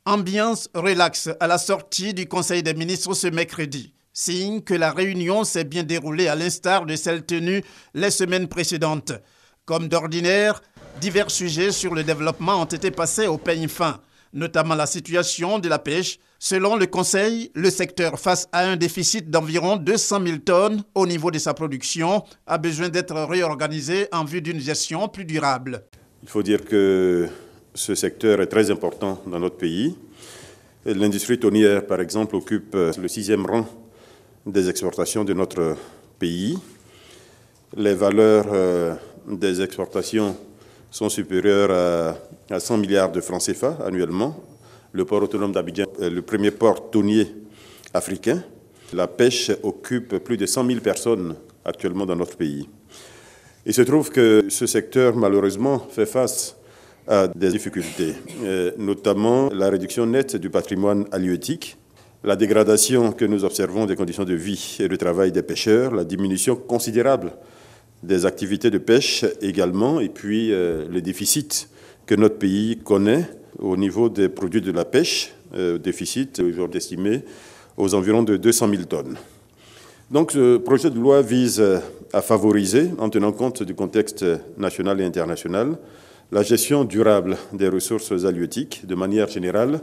Ambiance relaxe à la sortie du Conseil des ministres ce mercredi. Signe que la réunion s'est bien déroulée à l'instar de celle tenue les semaines précédentes. Comme d'ordinaire, divers sujets sur le développement ont été passés au peigne fin, notamment la situation de la pêche. Selon le Conseil, le secteur, face à un déficit d'environ 200 000 tonnes au niveau de sa production, a besoin d'être réorganisé en vue d'une gestion plus durable. Il faut dire que ce secteur est très important dans notre pays. L'industrie tonnière, par exemple, occupe le 6e rang des exportations de notre pays. Les valeurs des exportations sont supérieures à 100 milliards de francs CFA annuellement. Le port autonome d'Abidjan est le premier port tonnier africain. La pêche occupe plus de 100 000 personnes actuellement dans notre pays. Il se trouve que ce secteur, malheureusement, fait face à des difficultés, notamment la réduction nette du patrimoine halieutique, la dégradation que nous observons des conditions de vie et de travail des pêcheurs, la diminution considérable des activités de pêche également, et puis le déficit que notre pays connaît au niveau des produits de la pêche, déficit aujourd'hui estimé aux environs de 200 000 tonnes. Donc ce projet de loi vise à favoriser, en tenant compte du contexte national et international, la gestion durable des ressources halieutiques, de manière générale,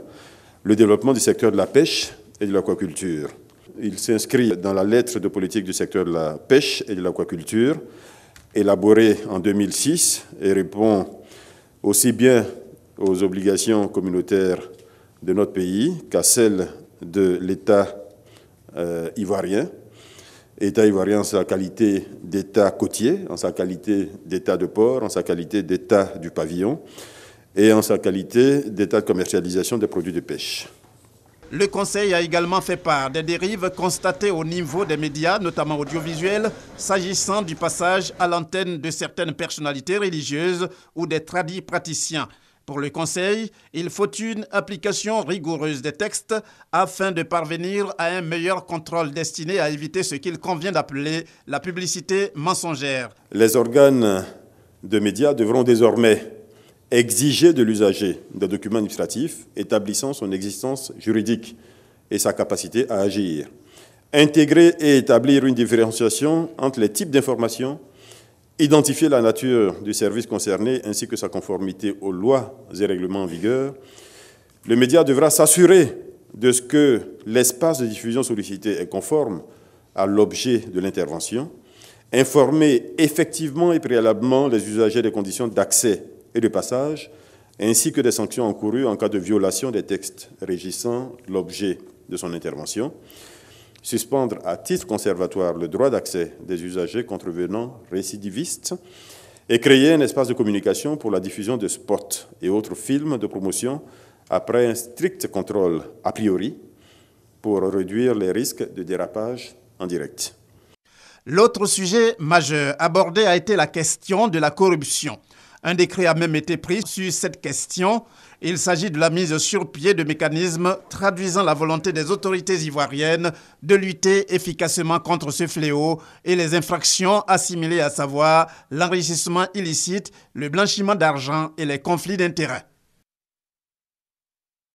le développement du secteur de la pêche et de l'aquaculture. Il s'inscrit dans la lettre de politique du secteur de la pêche et de l'aquaculture, élaborée en 2006 et répond aussi bien aux obligations communautaires de notre pays qu'à celles de l'État ivoirien. État ivoirien en sa qualité d'État côtier, en sa qualité d'État de port, en sa qualité d'État du pavillon et en sa qualité d'État de commercialisation des produits de pêche. Le Conseil a également fait part des dérives constatées au niveau des médias, notamment audiovisuels, s'agissant du passage à l'antenne de certaines personnalités religieuses ou des tradis praticiens. Pour le Conseil, il faut une application rigoureuse des textes afin de parvenir à un meilleur contrôle destiné à éviter ce qu'il convient d'appeler la publicité mensongère. Les organes de médias devront désormais exiger de l'usager des documents administratifs établissant son existence juridique et sa capacité à agir. Intégrer et établir une différenciation entre les types d'informations, identifier la nature du service concerné ainsi que sa conformité aux lois et règlements en vigueur. Le média devra s'assurer de ce que l'espace de diffusion sollicité est conforme à l'objet de l'intervention, informer effectivement et préalablement les usagers des conditions d'accès et de passage, ainsi que des sanctions encourues en cas de violation des textes régissant l'objet de son intervention, suspendre à titre conservatoire le droit d'accès des usagers contrevenants récidivistes et créer un espace de communication pour la diffusion de spots et autres films de promotion après un strict contrôle a priori pour réduire les risques de dérapage en direct. L'autre sujet majeur abordé a été la question de la corruption. Un décret a même été pris sur cette question. Il s'agit de la mise sur pied de mécanismes traduisant la volonté des autorités ivoiriennes de lutter efficacement contre ce fléau et les infractions assimilées, à savoir l'enrichissement illicite, le blanchiment d'argent et les conflits d'intérêts.